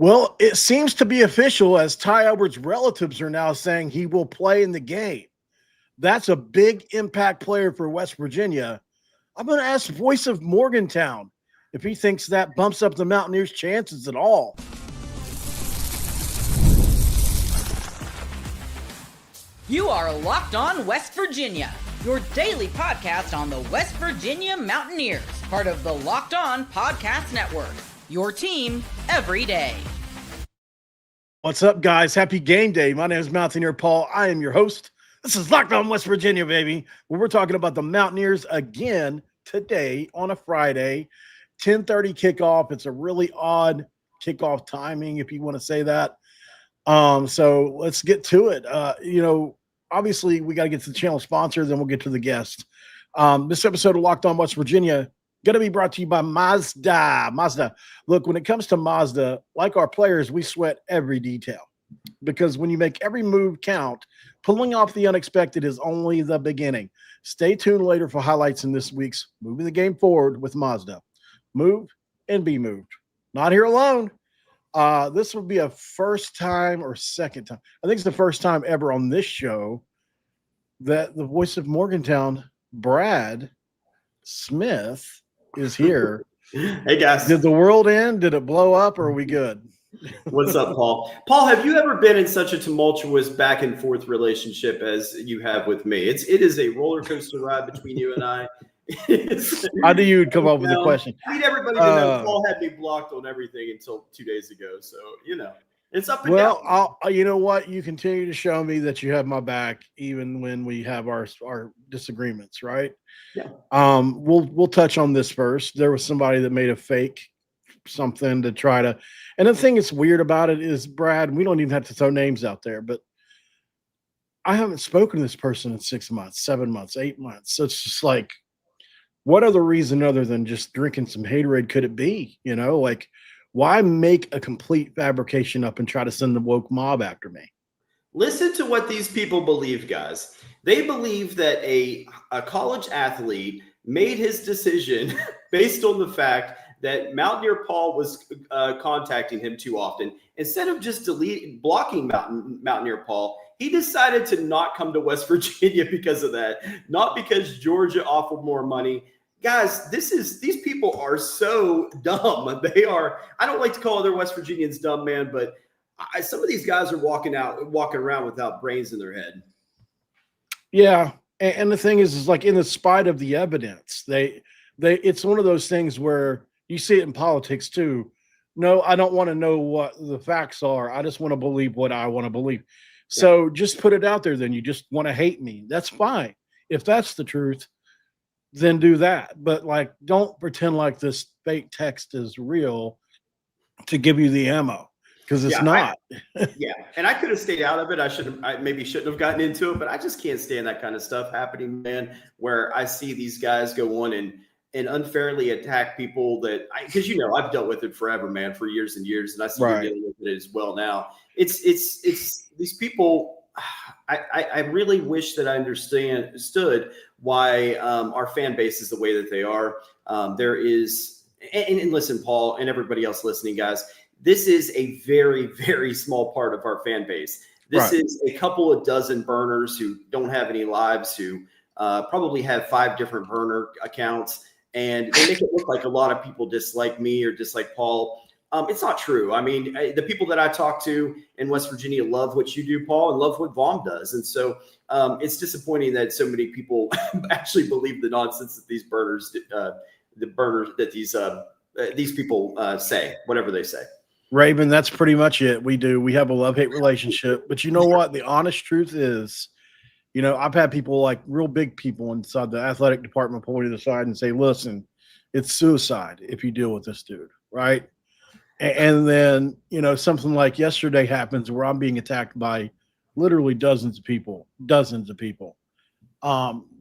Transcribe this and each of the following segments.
Well, it seems to be official as Tye Edwards' relatives are now saying he will play in the game. That's a big impact player for West Virginia. I'm going to ask Voice of Morgantown if he thinks that bumps up the Mountaineers' chances at all. You are Locked On West Virginia, your daily podcast on the West Virginia Mountaineers, part of the Locked On Podcast Network, your team every day. What's up, guys? Happy game day. My name is Mountaineer Paul. I am your host. This is Locked On West Virginia, baby, where we're talking about the Mountaineers again today on a Friday, 10:30 kickoff. It's a really odd kickoff timing, if you want to say that. So let's get to it. Obviously, we got to get to the channel sponsor, then we'll get to the guest. This episode of Locked On West Virginia going to be brought to you by Mazda. Look, when it comes to Mazda, like our players, we sweat every detail because when you make every move count, pulling off the unexpected is only the beginning. Stay tuned later for highlights in this week's Moving the Game Forward with Mazda. Move and be moved. Not here alone. This will be a first time or second time. I think it's the first time ever on this show that the voice of Morgantown, Brad Smith, is here. Hey, guys. Did the world end? Did it blow up? Or are we good? What's up, Paul? Paul, have you ever been in such a tumultuous back and forth relationship as you have with me? It is a roller coaster ride between you and I. I knew you'd come up with a question. I need everybody to know Paul had me blocked on everything until 2 days ago. So, it's up and down. Well, you know what? You continue to show me that you have my back even when we have our disagreements, right? Yeah. We'll touch on this first. There was somebody that made a fake something to try to – and the thing that's weird about it is, Brad, we don't even have to throw names out there, but I haven't spoken to this person in 6 months, 7 months, 8 months. So it's just like, what other reason other than just drinking some haterade could it be? Why make a complete fabrication up and try to send the woke mob after me? Listen to what these people believe, guys. They believe that a college athlete made his decision based on the fact that Mountaineer Paul was contacting him too often. Instead of just blocking Mountaineer Paul, he decided to not come to West Virginia because of that, not because Georgia offered more money. Guys, these people are so dumb. They are. I don't like to call other West Virginians dumb, man, but some of these guys are walking around without brains in their head. Yeah, and the thing is like in the spite of the evidence, it's one of those things where you see it in politics too. No, I don't want to know what the facts are. I just want to believe what I want to believe. So just put it out there. Then you just want to hate me. That's fine. If that's the truth, then do that. But don't pretend like this fake text is real to give you the ammo because it's not. And I could have stayed out of it. I maybe shouldn't have gotten into it, but I just can't stand that kind of stuff happening, man, where I see these guys go on and unfairly attack people because I've dealt with it forever, man, for years and years, and I see you're dealing with it as well now. It's these people. I really wish that I understood why our fan base is the way that they are. There is, and listen, Paul, and everybody else listening, guys, this is a very, very small part of our fan base. This is a couple of dozen burners who don't have any lives, who probably have 5 different burner accounts, and they make it look like a lot of people dislike me or dislike Paul. It's not true. I mean, the people that I talk to in West Virginia love what you do, Paul, and love what VOM does. And so it's disappointing that so many people actually believe the nonsense that these burners, these people say, whatever they say. Raven, that's pretty much it. We have a love-hate relationship. But you know what? The honest truth is, I've had people like real big people inside the athletic department pull me to the side and say, listen, it's suicide if you deal with this dude, right? And then, something like yesterday happens where I'm being attacked by literally dozens of people.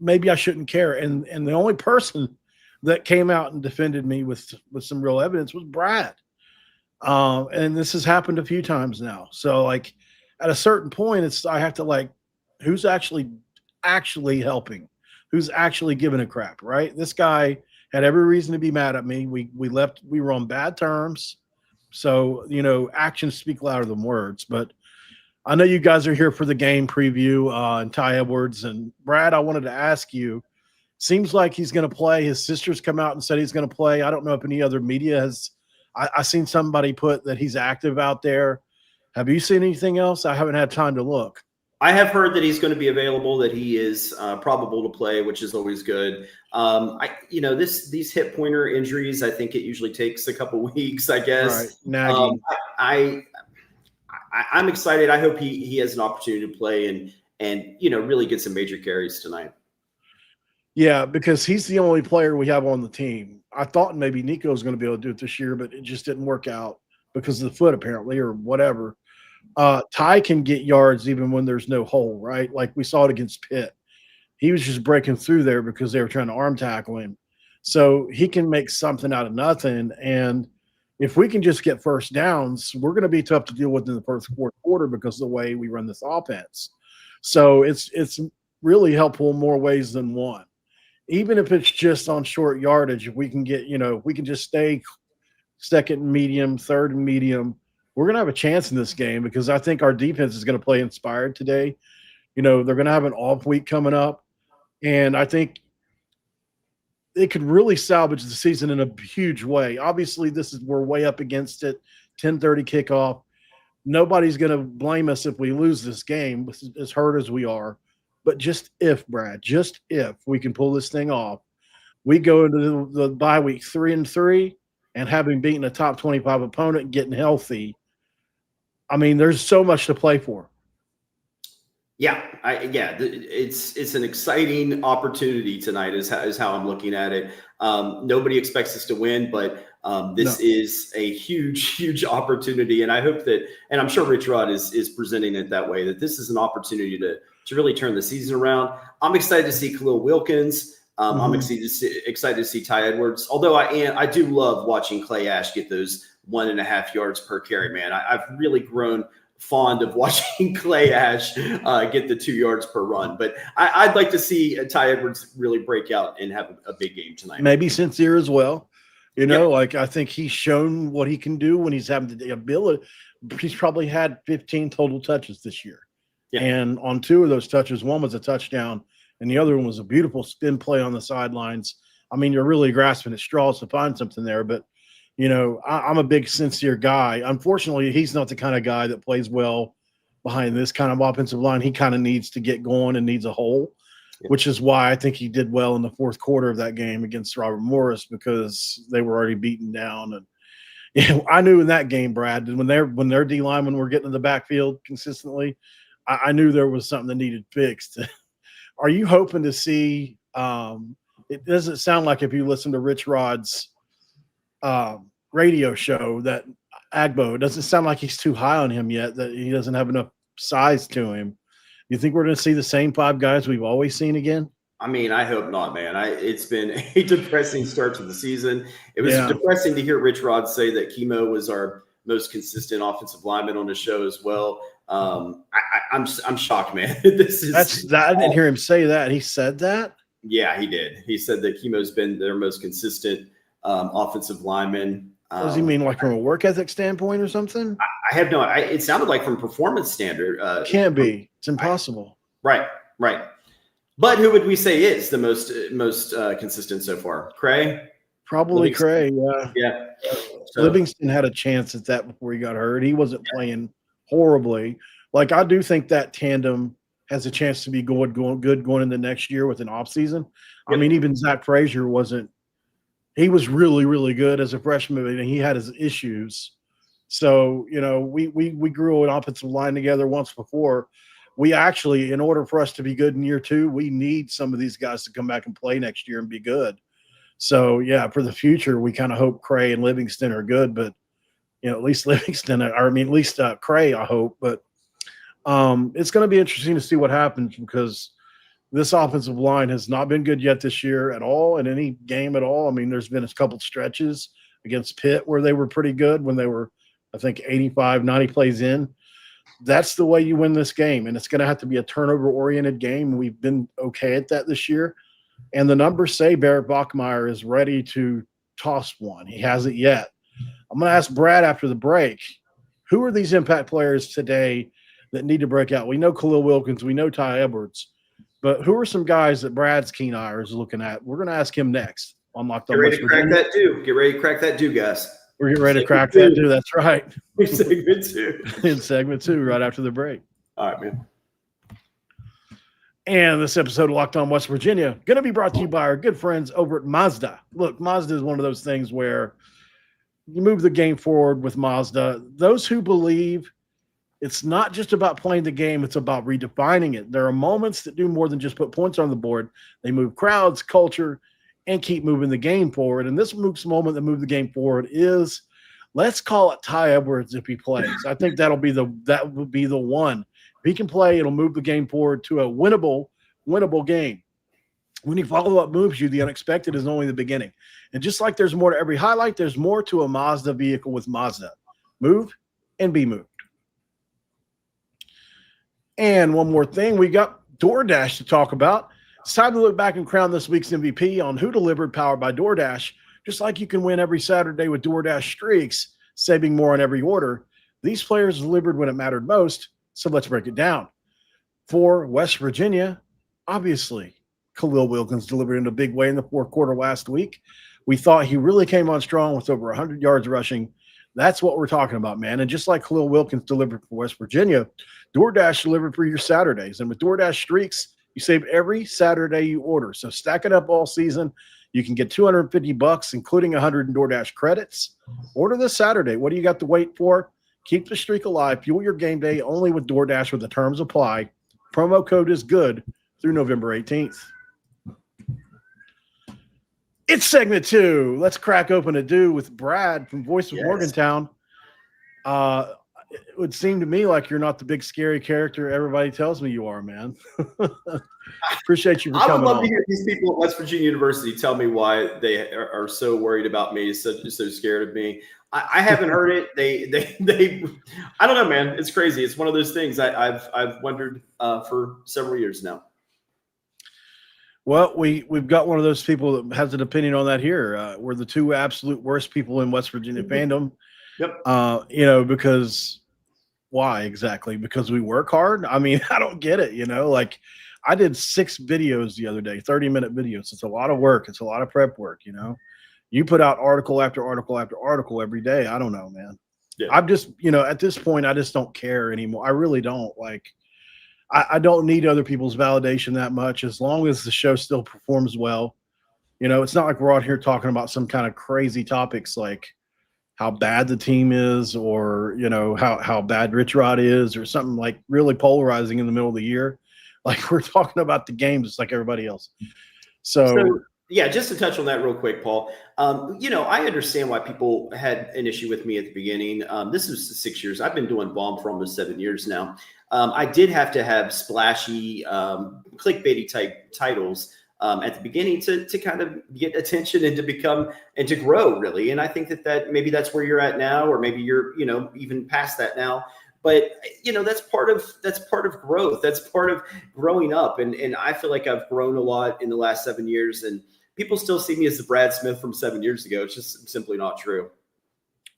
Maybe I shouldn't care. And the only person that came out and defended me with some real evidence was Brad. And this has happened a few times now. So at a certain point, I have to who's actually helping? Who's actually giving a crap, right? This guy had every reason to be mad at me. We were on bad terms. So, actions speak louder than words. But I know you guys are here for the game preview and Tye Edwards. And Brad, I wanted to ask you, seems like he's going to play. His sister's come out and said he's going to play. I don't know if any other media has. I seen somebody put that he's active out there. Have you seen anything else? I haven't had time to look. I have heard that he's going to be available, that he is probable to play, which is always good. These hip pointer injuries, I think it usually takes a couple weeks, I guess. Right. Nagging. I'm excited. I hope he has an opportunity to play and really get some major carries tonight. Yeah, because he's the only player we have on the team. I thought maybe Nico was going to be able to do it this year, but it just didn't work out because of the foot apparently or whatever. Tye can get yards even when there's no hole, right? Like we saw it against Pitt. He was just breaking through there because they were trying to arm tackle him. So he can make something out of nothing. And if we can just get first downs, we're going to be tough to deal with in the fourth quarter because of the way we run this offense. So it's really helpful in more ways than one. Even if it's just on short yardage, if we can get, if we can just stay second and medium, third and medium, we're going to have a chance in this game because I think our defense is going to play inspired today. They're going to have an off week coming up, and I think it could really salvage the season in a huge way. Obviously, we're way up against it, 10:30 kickoff. Nobody's going to blame us if we lose this game, as hurt as we are. But just if we can pull this thing off, we go into the bye week 3-3 and having beaten a top 25 opponent and getting healthy. I mean, there's so much to play for. Yeah, it's an exciting opportunity tonight is how I'm looking at it. Nobody expects us to win, but this is a huge opportunity, and I hope that, and I'm sure Richrods is presenting it that way, that this is an opportunity to really turn the season around. I'm excited to see Khalil Wilkins. I'm excited to see Tye Edwards. Although I do love watching Clay Ash get those 1.5 yards per carry. Man, I've really grown fond of watching Clay Ash get the 2 yards per run. But I'd like to see Tye Edwards really break out and have a big game tonight. Maybe Sincere as well. Like I think he's shown what he can do when he's having the ability. He's probably had 15 total touches this year. Yeah. And on 2 of those touches, one was a touchdown and the other one was a beautiful spin play on the sidelines. I mean, you're really grasping at straws to find something there, but I'm a big Sincere guy. Unfortunately, he's not the kind of guy that plays well behind this kind of offensive line. He kind of needs to get going and needs a hole, which is why I think he did well in the fourth quarter of that game against Robert Morris because they were already beaten down. And I knew in that game, Brad, when their D linemen were getting in the backfield consistently, I knew there was something that needed fixed. Are you hoping to see? It doesn't sound like if you listen to Richrods' radio show that Agbo, it doesn't sound like he's too high on him yet, that he doesn't have enough size to him. You think we're going to see the same 5 guys we've always seen again? I mean, I hope not, man. It's been a depressing start to the season. It was depressing to hear Richrods say that Chemo was our most consistent offensive lineman on the show as well. I'm shocked, man. I didn't hear him say that. He said that? Yeah, he did. He said that Chemo's been their most consistent offensive lineman. What does he mean, like from a work ethic standpoint or something? I have no. It sounded like from performance standard. Can't be. It's impossible. Right. But who would we say is the most consistent so far? Cray? Probably Cray. Yeah. So, Livingston had a chance at that before he got hurt. He wasn't playing horribly. Like I do think that tandem has a chance to be good going into next year with an off season. I mean, even Zach Frazier wasn't. He was really, really good as a freshman, and he had his issues. So, we grew an offensive line together once before. We actually, in order for us to be good in year 2, we need some of these guys to come back and play next year and be good. So, yeah, for the future, we kind of hope Cray and Livingston are good, but, at least Livingston, at least Cray, I hope. But it's going to be interesting to see what happens because this offensive line has not been good yet this year at all in any game at all. I mean, there's been a couple stretches against Pitt where they were pretty good when they were, I think, 85, 90 plays in. That's the way you win this game, and it's going to have to be a turnover-oriented game. We've been okay at that this year. And the numbers say Barrett Bachmeier is ready to toss one. He hasn't yet. I'm going to ask Brad after the break, who are these impact players today that need to break out? We know Khalil Wilkins. We know Tye Edwards. But who are some guys that Brad's keen eye is looking at? We're going to ask him next on Locked On West Virginia. Get ready to crack that too. Get ready to crack that too, guys. We're getting ready to crack that too. That's right. Segment 2. In segment 2, right after the break. All right, man. And this episode of Locked On West Virginia going to be brought to you by our good friends over at Mazda. Look, Mazda is one of those things where you move the game forward with Mazda. Those who believe it's not just about playing the game, it's about redefining it. There are moments that do more than just put points on the board. They move crowds, culture, and keep moving the game forward. And this moment that moved the game forward is, let's call it Tye Edwards if he plays. I think that would be the one. If he can play, it'll move the game forward to a winnable game. When you follow up moves you, the unexpected is only the beginning. And just like there's more to every highlight, there's more to a Mazda vehicle with Mazda. Move and be moved. And one more thing, we got DoorDash to talk about. It's time to look back and crown this week's MVP on Who Delivered, powered by DoorDash. Just like you can win every Saturday with DoorDash Streaks, saving more on every order, these players delivered when it mattered most. So let's break it down. For West Virginia, obviously, Khalil Wilkins delivered in a big way in the fourth quarter last week. We thought he really came on strong with over 100 yards rushing. That's what we're talking about, man. And just like Khalil Wilkins delivered for West Virginia, DoorDash delivered for your Saturdays. And with DoorDash Streaks, you save every Saturday you order. So stack it up all season. You can get $250, including 100 in DoorDash credits. Order this Saturday. What do you got to wait for? Keep the streak alive. Fuel your game day only with DoorDash where the terms apply. Promo code is good through November 18th. It's segment 2. Let's crack open a do with Brad from Voice of Morgantown. It would seem to me like you're not the big scary character everybody tells me you are, man. Appreciate you for coming on. I would love to hear these people at West Virginia University tell me why they are so worried about me, so scared of me. I haven't heard it. They I don't know, man. It's crazy. It's one of those things I've wondered for several years now. Well, we've got one of those people that has an opinion on that here. We're the two absolute worst people in West Virginia fandom. Yep. Because why exactly? Because we work hard? I mean, I don't get it, like I did 6 videos the other day, 30-minute videos. It's a lot of work. It's a lot of prep work, You put out article after article after article every day. I don't know, man. Yeah. I'm just, at this point, I just don't care anymore. I really don't. I don't need other people's validation that much as long as the show still performs well. It's not like we're out here talking about some kind of crazy topics like how bad the team is or, how bad Richrods is or something like really polarizing in the middle of the year. Like we're talking about the game just like everybody else. So yeah, just to touch on that real quick, Paul. I understand why people had an issue with me at the beginning. This is 6 years. I've been doing VOM for almost 7 years now. I did have to have splashy, clickbaity type titles at the beginning to kind of get attention and to become and to grow really. And I think that maybe that's where you're at now, or maybe you're even past that now. But that's part of growth. That's part of growing up. And I feel like I've grown a lot in the last 7 years. And people still see me as the Brad Smith from 7 years ago. It's just simply not true.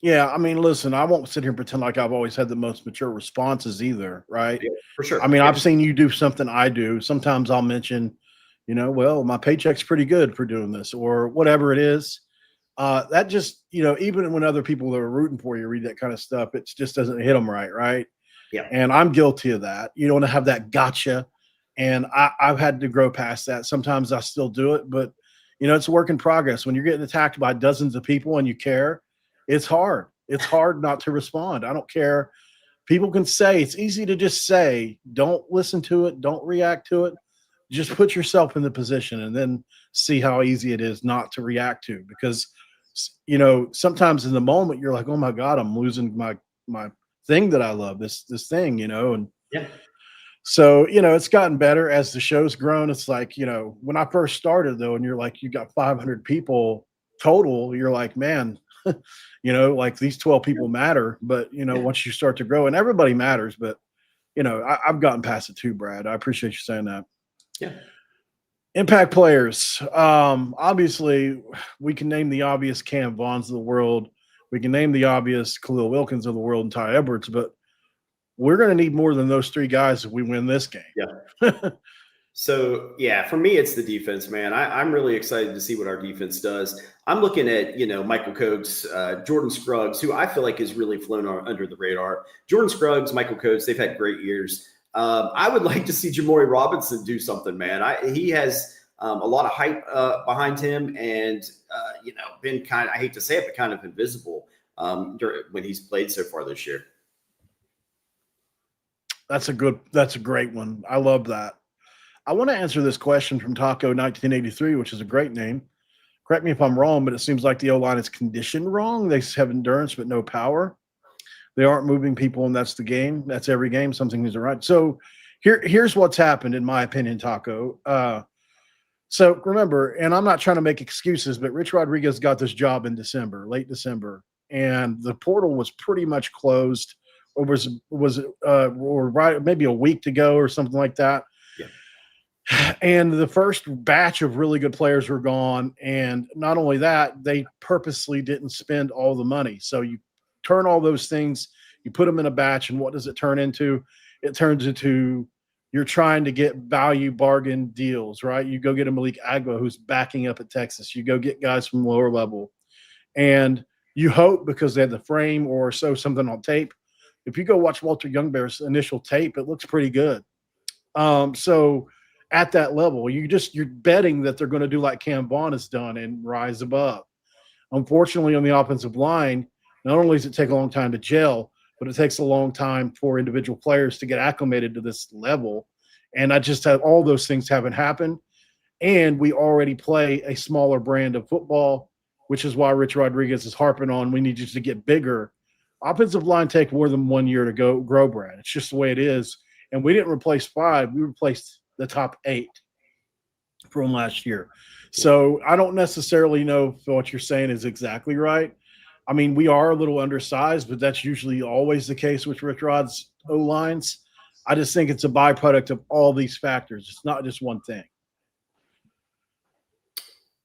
Yeah, I mean, listen, I won't sit here and pretend like I've always had the most mature responses either, right? Yeah, for sure. I mean, I've seen you do something I do. Sometimes I'll mention, well, my paycheck's pretty good for doing this or whatever it is. That just, even when other people that are rooting for you read that kind of stuff, it just doesn't hit them right? Yeah. And I'm guilty of that. You don't have that gotcha. And I've had to grow past that. Sometimes I still do it, but, it's a work in progress. When you're getting attacked by dozens of people and you care, it's hard. It's hard not to respond. I don't care. People can say, it's easy to just say, don't listen to it. Don't react to it. Just put yourself in the position and then see how easy it is not to react to. Because, sometimes in the moment you're like, oh my God, I'm losing my thing that I love, this thing, and yeah. So, it's gotten better as the show's grown. It's like, when I first started though, and you're like, you got 500 people total, you're like, man, like these 12 people matter, but once you start to grow and everybody matters, but I've gotten past it too, Brad. I appreciate you saying that. Yeah. Impact players. Obviously we can name the obvious Cam Vaughns of the world. We can name the obvious Khalil Wilkins of the world and Tye Edwards, but we're going to need more than those three guys if we win this game. Yeah. So, yeah, for me, it's the defense, man. I'm really excited to see what our defense does. I'm looking at, Michael Coates, Jordan Scruggs, who I feel like has really flown under the radar. Jordan Scruggs, Michael Coates, they've had great years. I would like to see Jamori Robinson do something, man. He has a lot of hype behind him and, been I hate to say it, but kind of invisible when he's played so far this year. That's a great one. I love that. I want to answer this question from Taco 1983, which is a great name. Correct me if I'm wrong, but it seems like the O-line is conditioned wrong. They have endurance but no power. They aren't moving people, and that's the game. That's every game. Something isn't right. So here's what's happened, in my opinion, Taco. So remember, and I'm not trying to make excuses, but Rich Rodriguez got this job in December, late December, and the portal was pretty much closed, or maybe a week to go or something like that. And the first batch of really good players were gone. And not only that, they purposely didn't spend all the money. So you turn all those things, you put them in a batch, and what does it turn into? It turns into you're trying to get value bargain deals, right? You go get a Malik Agba who's backing up at Texas. You go get guys from lower level. And you hope, because they had the frame or something on tape. If you go watch Walter Youngbear's initial tape, it looks pretty good. So at that level, you're betting that they're going to do like Cam Vaughn has done and rise above. Unfortunately, on the offensive line, not only does it take a long time to gel, but it takes a long time for individual players to get acclimated to this level. And all those things haven't happened. And we already play a smaller brand of football, which is why Rich Rodriguez is harping on, we need you to get bigger. Offensive line take more than 1 year to grow, Brad. It's just the way it is. And we didn't replace 5. We replaced the top 8 from last year. So I don't necessarily know if what you're saying is exactly right. I mean, we are a little undersized, but that's usually always the case with Rich Rod's O-lines. I just think it's a byproduct of all these factors. It's not just one thing.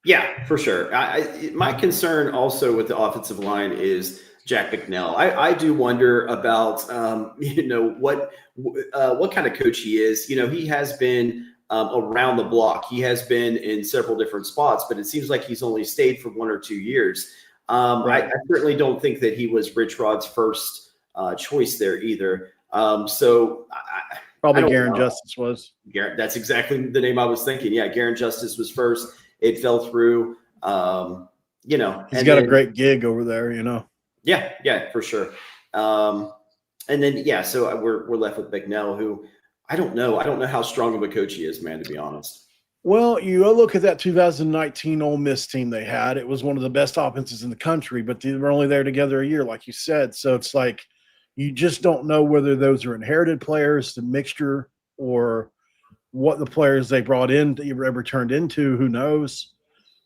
Yeah, for sure. My concern also with the offensive line is Jack McNeil. I do wonder about, what kind of coach he is. He has been around the block. He has been in several different spots, but it seems like he's only stayed for 1 or 2 years. Right. I certainly don't think that he was Rich Rod's first choice there either. Probably Garen Justice was. That's exactly the name I was thinking. Yeah, Garen Justice was first. It fell through. He's got a great gig over there, Yeah, for sure. So we're left with McNeil, who I don't know. I don't know how strong of a coach he is, man, to be honest. Well, you look at that 2019 Ole Miss team they had. It was one of the best offenses in the country, but they were only there together a year, like you said. So it's like you just don't know whether those are inherited players, the mixture, or what the players they brought in ever turned into. Who knows?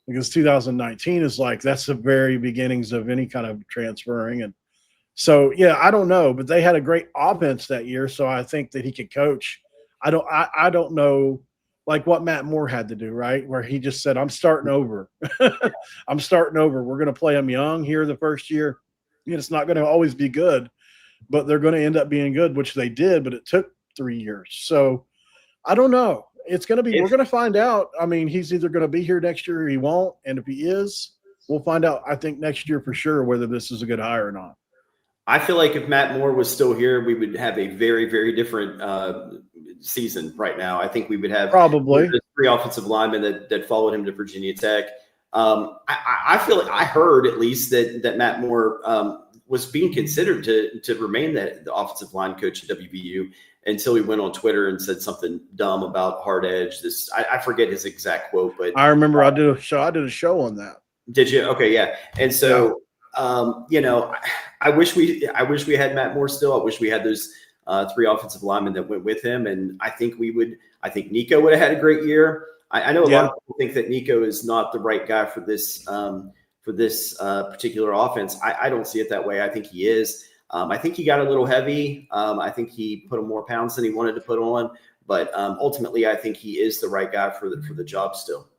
Because 2019 is like that's the very beginnings of any kind of transferring. And so, yeah, I don't know. But they had a great offense that year, so I think that he could coach. I don't know. Like what Matt Moore had to do, right? Where he just said, I'm starting over. I'm starting over. We're going to play them young here the first year. It's not going to always be good, but they're going to end up being good, which they did, but it took 3 years. So I don't know. We're going to find out. I mean, he's either going to be here next year or he won't. And if he is, we'll find out, I think, next year for sure whether this is a good hire or not. I feel like if Matt Moore was still here, we would have a very, very different season right now. I think we would have probably the 3 offensive linemen that followed him to Virginia Tech. I feel like I heard at least that Matt Moore was being considered to remain the offensive line coach at WVU until he went on Twitter and said something dumb about hard edge. I forget his exact quote, but I remember I did a show on that. Did you? Okay, yeah. And so I wish we had Matt Moore still. I wish we had those 3 offensive linemen that went with him, and I think Nico would have had a great year. I know a lot of people think that Nico is not the right guy for this particular offense. I don't see it that way. I think he is. I think he got a little heavy. I think he put on more pounds than he wanted to put on, but ultimately, I think he is the right guy for the job still.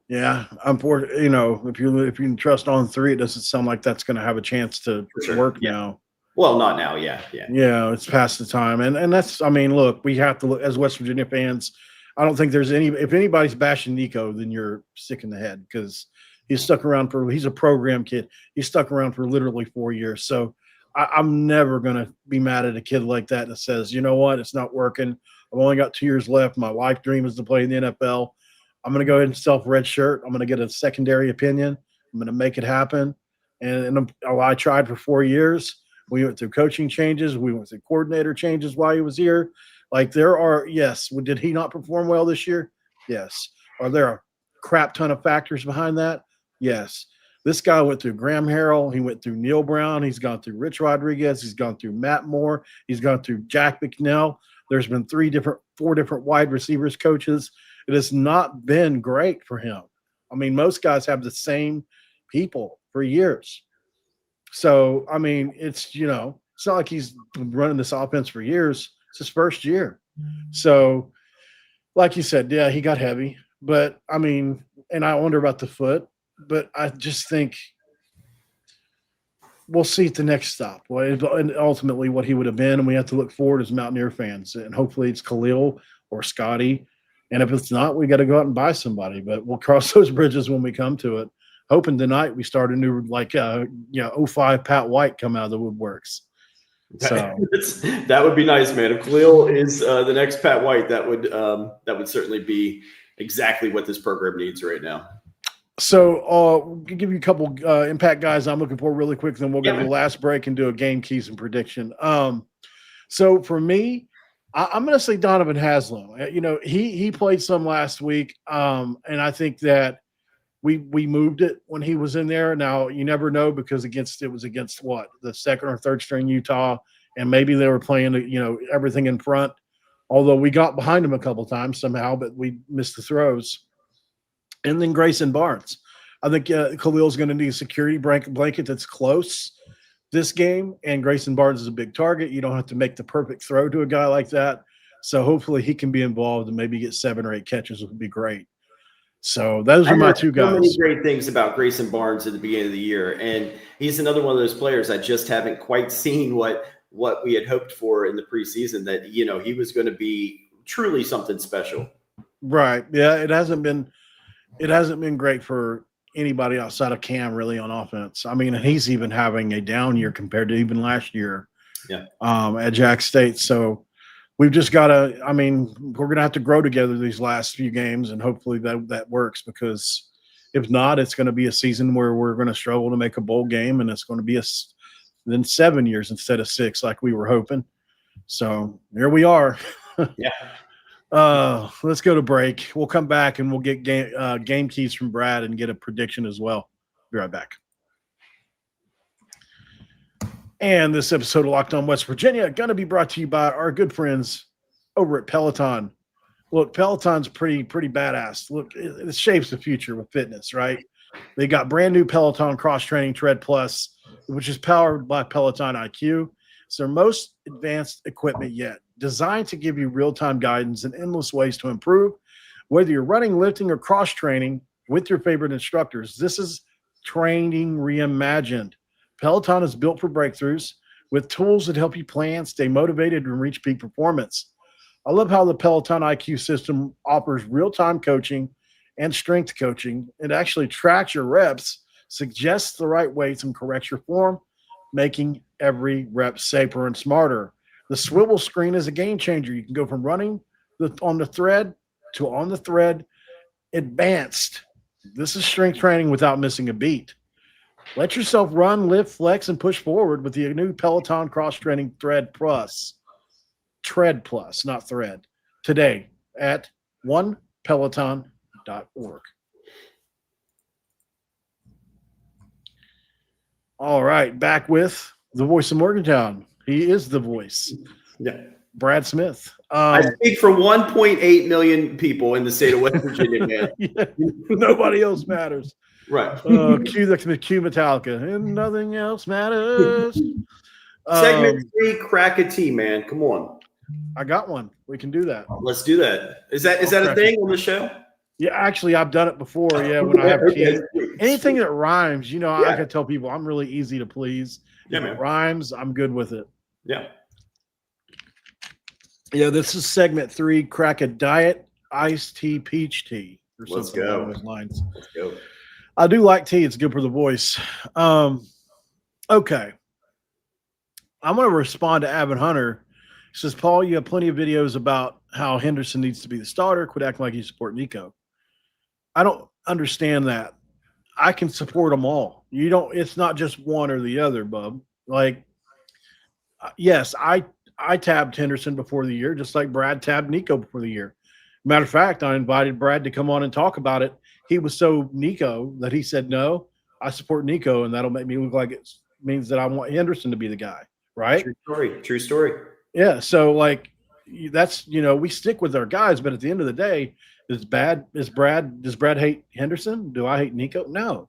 Yeah, if you can trust on three, it doesn't sound like that's going to have a chance to For sure. work Yeah. now. Well, not now. Yeah. Yeah. Yeah, it's past the time, and that's. I mean, look, we have to look as West Virginia fans. I don't think there's any. If anybody's bashing Nico, then you're sick in the head because he's stuck around for. He's a program kid. He's stuck around for literally 4 years. So I'm never gonna be mad at a kid like that that says, you know what, it's not working. I've only got 2 years left. My life dream is to play in the NFL. I'm gonna go ahead and self red shirt. I'm gonna get a secondary opinion. I'm gonna make it happen. And I tried for 4 years. We went through coaching changes. We went through coordinator changes while he was here. Like yes. Did he not perform well this year? Yes. Are there a crap ton of factors behind that? Yes. This guy went through Graham Harrell. He went through Neil Brown. He's gone through Rich Rodriguez. He's gone through Matt Moore. He's gone through Jack McNeil. There's been 4 different wide receivers coaches. It has not been great for him. I mean, most guys have the same people for years. So, I mean, it's not like he's been running this offense for years. It's his first year. So, like you said, yeah, he got heavy. But, I mean, and I wonder about the foot. But I just think we'll see at the next stop. And ultimately what he would have been. And we have to look forward as Mountaineer fans. And hopefully it's Khalil or Scotty. And if it's not, we got to go out and buy somebody. But we'll cross those bridges when we come to it. Hoping tonight we start a new 05 Pat White come out of the woodworks. So that would be nice, man. If Khalil is the next Pat White, that would certainly be exactly what this program needs right now. So we'll give you a couple impact guys I'm looking for really quick, then we'll go to the last break and do a game keys and prediction. So for me, I'm going to say Donovan Haslam. He played some last week, and I think that we moved it when he was in there. Now you never know because it was against what, the second or third string Utah, and maybe they were playing everything in front. Although we got behind him a couple times somehow, but we missed the throws. And then Grayson Barnes. I think Khalil's going to need a security blanket that's close this game, and Grayson Barnes is a big target. You don't have to make the perfect throw to a guy like that. So hopefully he can be involved and maybe get 7 or 8 catches would be great. So those are my two guys. So many great things about Grayson Barnes at the beginning of the year, and he's another one of those players I just haven't quite seen what we had hoped for in the preseason. That he was going to be truly something special. Right? Yeah, it hasn't been great for anybody outside of Cam really on offense. I mean, he's even having a down year compared to even last year. Yeah. At Jack State. So we've just got to, we're going to have to grow together these last few games, and hopefully that works, because if not, it's going to be a season where we're going to struggle to make a bowl game, and it's going to be then 7 years instead of 6 like we were hoping. So here we are. Yeah. Let's go to break. We'll come back and we'll get game keys from Brad and get a prediction as well. Be right back. And this episode of Locked On West Virginia going to be brought to you by our good friends over at Peloton. Look, Peloton's pretty badass. Look, it shapes the future with fitness, right? They got brand new Peloton Cross Training Tread Plus, which is powered by Peloton IQ. It's their most advanced equipment yet, designed to give you real-time guidance and endless ways to improve. Whether you're running, lifting, or cross-training with your favorite instructors, this is training reimagined. Peloton is built for breakthroughs with tools that help you plan, stay motivated, and reach peak performance. I love how the Peloton IQ system offers real-time coaching and strength coaching. It actually tracks your reps, suggests the right weights, and corrects your form, making every rep safer and smarter. The swivel screen is a game changer. You can go from running on the thread to on the thread advanced. This is strength training without missing a beat. Let yourself run, lift, flex, and push forward with the new Peloton Cross Training Tread Plus, not thread, today at onepeloton.org. All right, back with the voice of Morgantown. He is the voice. Yeah. Brad Smith. I speak for 1.8 million people in the state of West Virginia, man. Yeah, nobody else matters. Right. Cue Metallica. And nothing else matters. Segment 3, crack a tea, man. Come on. I got one. We can do that. Let's do that. Is that a thing on the show? Yeah, actually, I've done it before. Yeah, when I have Okay, tea, sweet, anything sweet. that rhymes, I Yeah. can tell people I'm really easy to please. Yeah, If it man. rhymes, I'm good with it. Yeah. Yeah, this is segment 3. Crack a diet iced tea, peach tea, or Let's something along go. those lines. Let's go. I do like tea; it's good for the voice. Okay, I'm going to respond to Avin Hunter. He says, Paul, you have plenty of videos about how Henderson needs to be the starter. Quit acting like you support Nico. I don't understand that. I can support them all. You don't. It's not just one or the other, bub. Like, yes, I tabbed Henderson before the year, just like Brad tabbed Nico before the year. Matter of fact, I invited Brad to come on and talk about it. He was so Nico that he said, "No, I support Nico, and that'll make me look like it means that I want Henderson to be the guy." Right? True story. True story. Yeah. So like, that's we stick with our guys, but at the end of the day, does Brad hate Henderson? Do I hate Nico? No.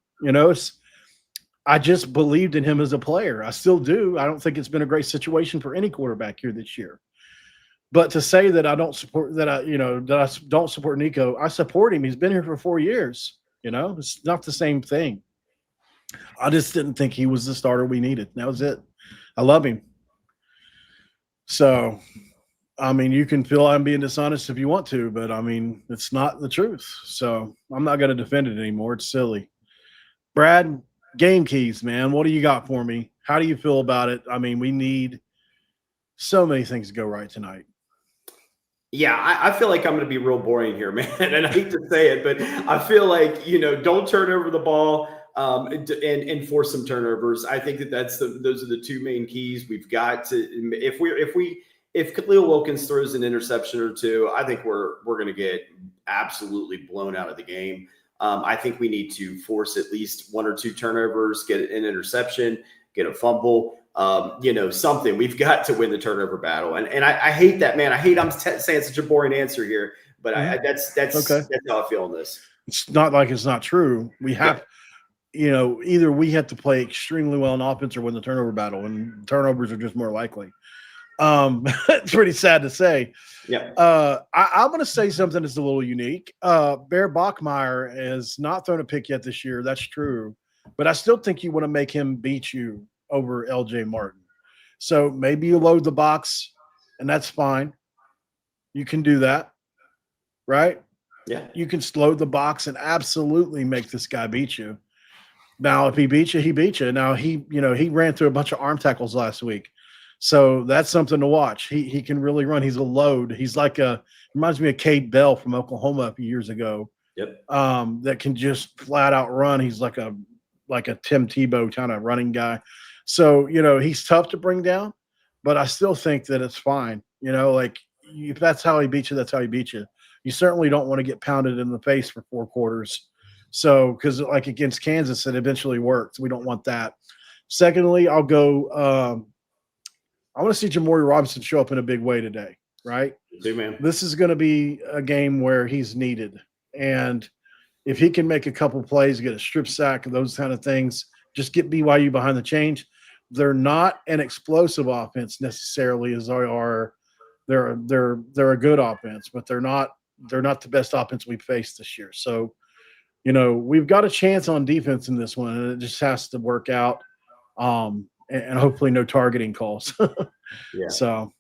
I just believed in him as a player. I still do. I don't think it's been a great situation for any quarterback here this year. But to say that I don't support don't support Nico, I support him. He's been here for 4 years. It's not the same thing. I just didn't think he was the starter we needed. That was it. I love him. So, I mean, you can feel I'm being dishonest if you want to, but I mean, it's not the truth. So I'm not going to defend it anymore. It's silly. Brad, game keys, man. What do you got for me? How do you feel about it? I mean, we need so many things to go right tonight. Yeah, I feel like I'm going to be real boring here, man. And I hate to say it, but I feel like, don't turn over the ball and force some turnovers. I think those are the two main keys. We've got to, if Khalil Wilkins throws an interception or two, I think we're going to get absolutely blown out of the game. I think we need to force at least one or two turnovers, get an interception, get a fumble. Something. We've got to win the turnover battle, and I hate that, man. I hate I'm saying such a boring answer here, but that's Okay. That's how I feel on this. It's not like it's not true. We have, either we have to play extremely well in offense or win the turnover battle, and turnovers are just more likely. It's pretty sad to say. Yeah. I'm going to say something that's a little unique. Bear Bachmeier has not thrown a pick yet this year. That's true, but I still think you want to make him beat you over LJ Martin. So maybe you load the box, and that's fine. You can do that, right? Yeah. You can load the box and absolutely make this guy beat you. Now, if he beats you, he beats you. Now, he ran through a bunch of arm tackles last week. So that's something to watch. He can really run. He's a load. He's reminds me of Cade Bell from Oklahoma a few years ago. Yep. That can just flat out run. He's like a Tim Tebow kind of running guy. So, he's tough to bring down, but I still think that it's fine. If that's how he beats you, that's how he beats you. You certainly don't want to get pounded in the face for 4 quarters. So, because like against Kansas, it eventually worked. We don't want that. Secondly, I'll go I want to see Jamori Robinson show up in a big way today, right? Do, man. This is going to be a game where he's needed. And if he can make a couple plays, get a strip sack, those kind of things, just get BYU behind the chains. They're not an explosive offense necessarily as they are. They're a good offense, but they're not the best offense we've faced this year. So, we've got a chance on defense in this one, and it just has to work out. And hopefully no targeting calls. Yeah. So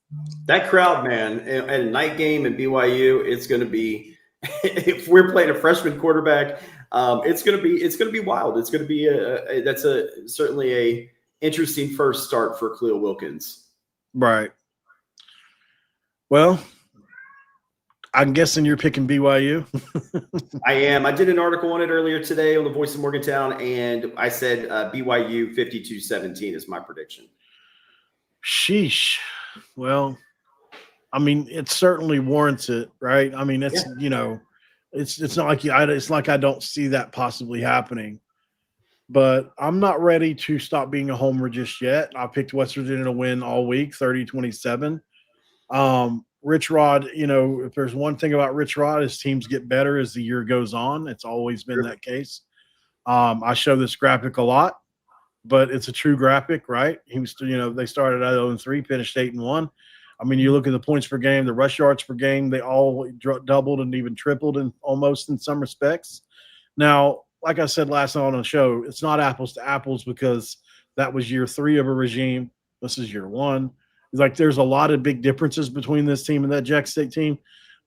that crowd, man, at a night game in BYU, it's going to be, if we're playing a freshman quarterback, it's going to be wild. It's going to be certainly a interesting first start for Khalil Wilkins. Right. Well, I'm guessing you're picking BYU. I am. I did an article on it earlier today on the Voice of Morgantown, and I said BYU 52-17 is my prediction. Sheesh. Well, I mean, it certainly warrants it, right? I mean, it's it's not like it's like I don't see that possibly happening. But I'm not ready to stop being a homer just yet. I picked West Virginia to win all week, 30-27. Richrod, if there's one thing about Richrod, his teams get better as the year goes on. It's always been that case. I show this graphic a lot, but it's a true graphic, right? He was, they started at 0-3, finished 8-1. I mean, you look at the points per game, the rush yards per game, they all doubled and even tripled almost in some respects. Now, like I said last night on the show, it's not apples to apples because that was year 3 of a regime. This is year 1. Like, there's a lot of big differences between this team and that Jack State team,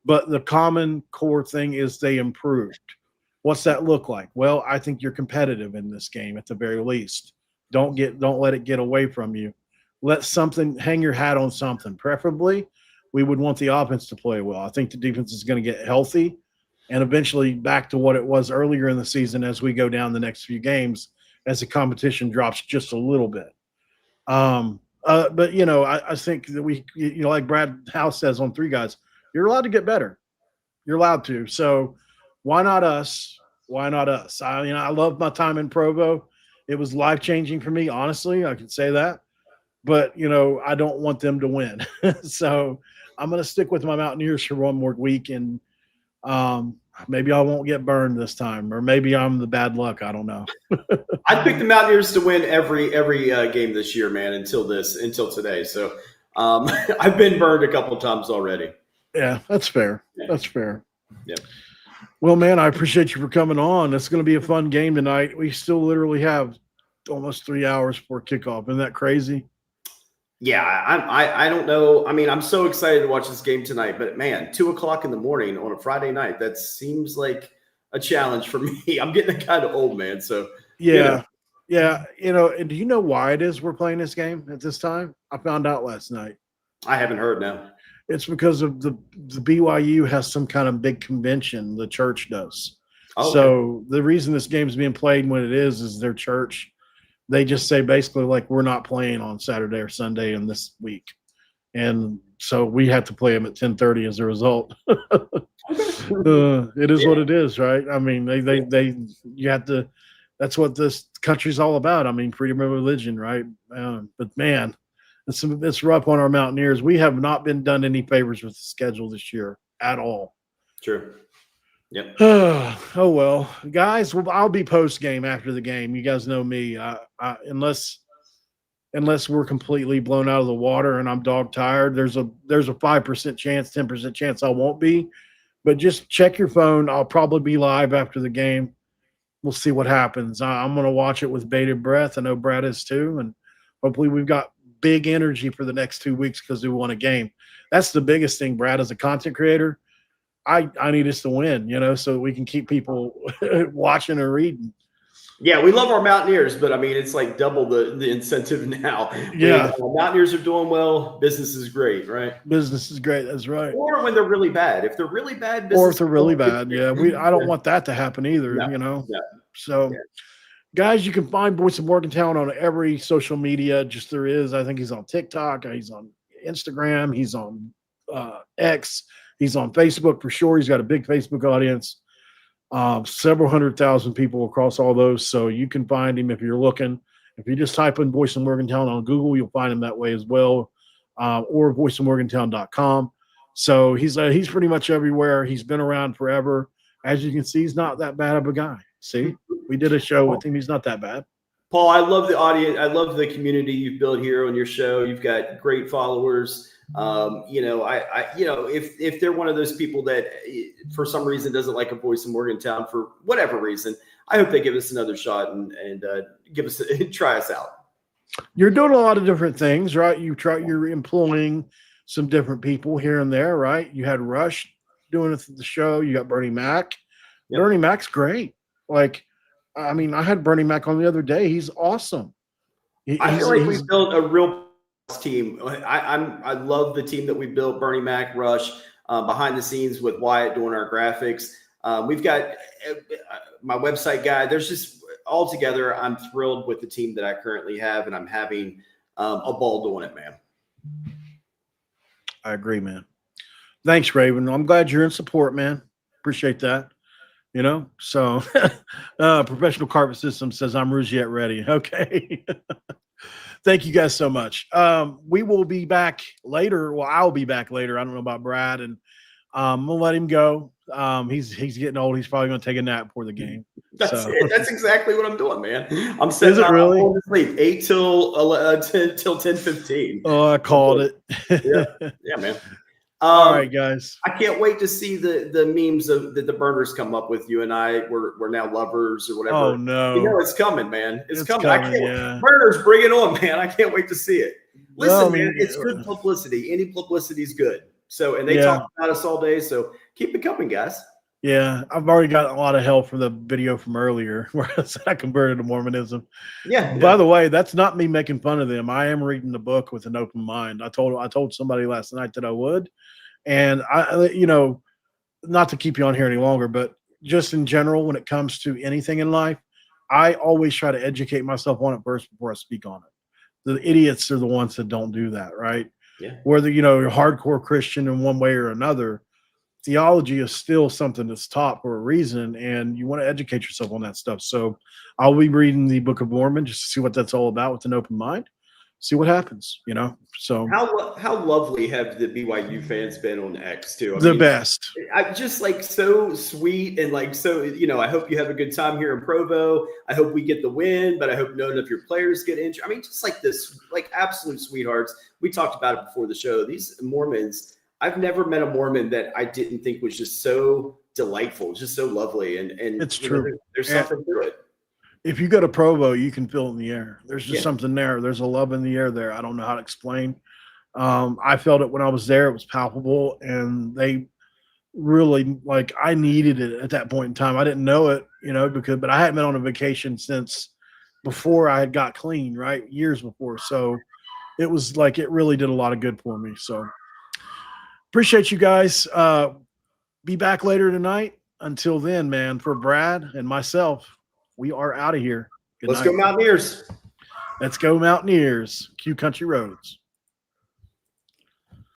but the common core thing is they improved. What's that look like? Well, I think you're competitive in this game at the very least. Don't let it get away from you. Hang your hat on something. Preferably, we would want the offense to play well. I think the defense is going to get healthy and eventually back to what it was earlier in the season as we go down the next few games as the competition drops just a little bit. But, I think that like Brad House says on Three Guys, you're allowed to get better. You're allowed to. So why not us? Why not us? I love my time in Provo. It was life-changing for me, honestly. I can say that. But, I don't want them to win. So I'm going to stick with my Mountaineers for one more week, and maybe I won't get burned this time, or maybe I'm the bad luck. I don't know. I picked the Mountaineers to win every game this year, man, until today. So I've been burned a couple of times already. Yeah, that's fair. Yeah. That's fair. Yeah. Well, man, I appreciate you for coming on. It's going to be a fun game tonight. We still literally have almost 3 hours before kickoff. Isn't that crazy? Yeah, I don't know. I mean, I'm so excited to watch this game tonight, but man, 2:00 in the morning on a Friday night, that seems like a challenge for me. I'm getting kind of old, man. So yeah. And do you know why it is we're playing this game at this time? I found out last night. I haven't heard now. It's because of the BYU has some kind of big convention. The church does. Oh, so the reason this game's being played when it is their church. They just say basically like we're not playing on Saturday or Sunday in this week, and so we have to play them at 10:30 as a result. It is what it is, right? I mean, you have to. That's what this country's all about. I mean, freedom of religion, right? But man, it's rough on our Mountaineers. We have not been done any favors with the schedule this year at all. True. Yep. Oh well, guys. Well, I'll be post game after the game. You guys know me. Unless we're completely blown out of the water and I'm dog tired, there's a 5% chance, 10% chance I won't be. But just check your phone. I'll probably be live after the game. We'll see what happens. I'm going to watch it with bated breath. I know Brad is too, and hopefully we've got big energy for the next 2 weeks because we won a game. That's the biggest thing, Brad, as a content creator. I need us to win, so we can keep people watching or reading. Yeah, we love our Mountaineers, but I mean, it's like double the incentive now. Yeah. When Mountaineers are doing well, business is great, right? Business is great. That's right. Or when they're really bad. If they're really bad, or if they're really bad. Yeah. I don't want that to happen either, No. So, guys, you can find Voice of Morgantown on every social media. I think he's on TikTok. He's on Instagram. He's on X. He's on Facebook for sure. He's got a big Facebook audience, several 100,000 people across all those. So you can find him if you're looking. If you just type in Voice of Morgantown on Google, you'll find him that way as well, or voiceofmorgantown.com. So he's pretty much everywhere. He's been around forever. As you can see, he's not that bad of a guy. See, we did a show with him. He's not that bad. Paul, I love the audience. I love the community you've built here on your show. You've got great followers. If they're one of those people that for some reason doesn't like a Voice of Morgantown for whatever reason, I hope they give us another shot and try us out. You're doing a lot of different things, right? You're employing some different people here and there, right? You had Rush doing the show. You got Bernie Mac. Yep. Bernie Mac's great. Like, I mean, I had Bernie Mac on the other day. He's awesome. I feel like we built a real team. I love the team that we built. Bernie Mac, Rush, behind the scenes with Wyatt doing our graphics. We've got my website guy. There's just all together. I'm thrilled with the team that I currently have, and I'm having a ball doing it, man. I agree, man. Thanks, Raven. I'm glad you're in support, man. Appreciate that. So Professional Carpet System says I'm Rougiette ready. Okay. Thank you guys so much. We will be back later. Well, I'll be back later. I don't know about Brad, and I'm gonna let him go. He's getting old. He's probably going to take a nap before the game. That's So. it. That's exactly what I'm doing, man. I'm setting Is it really? going to sleep 8 till 10:15. Oh, I called it. Yeah, man. All right, guys. I can't wait to see the memes that the burners come up with. You and I, we're now lovers or whatever. Oh no, you know it's coming, man. It's coming. Yeah. Burners, bring it on, man. I can't wait to see it. Listen, Well, man, it's good publicity. Any publicity is good. So, and they Yeah. talk about us all day. So keep it coming, guys. Yeah, I've already got a lot of help from the video from earlier where I said I converted to Mormonism. Yeah. By the way, that's not me making fun of them. I am reading the book with an open mind. I told somebody last night that I would, and I, not to keep you on here any longer, but just in general, when it comes to anything in life, I always try to educate myself on it first before I speak on it. The idiots are the ones that don't do that, right? Yeah. Whether you're hardcore Christian in one way or another, theology is still something that's taught for a reason, and you want to educate yourself on that stuff. So I'll be reading the Book of Mormon just to see what that's all about with an open mind, see what happens, So how lovely have the BYU fans been on X too? The best. I'm just so sweet and so, I hope you have a good time here in Provo. I hope we get the win, but I hope none of your players get injured. I mean, just this, absolute sweethearts. We talked about it before the show. These Mormons, I've never met a Mormon that I didn't think was just so delightful, just so lovely. And it's true. There's something to it. If you go to Provo, you can feel it in the air. There's just something there. There's a love in the air there. I don't know how to explain. I felt it when I was there. It was palpable, and they really I needed it at that point in time. I didn't know it, but I hadn't been on a vacation since before I had got clean, right? Years before. So it was it really did a lot of good for me. So appreciate you guys. Be back later tonight. Until then, man, for Brad and myself, we are out of here. Let's go Mountaineers. Let's go Mountaineers. Q Country Roads.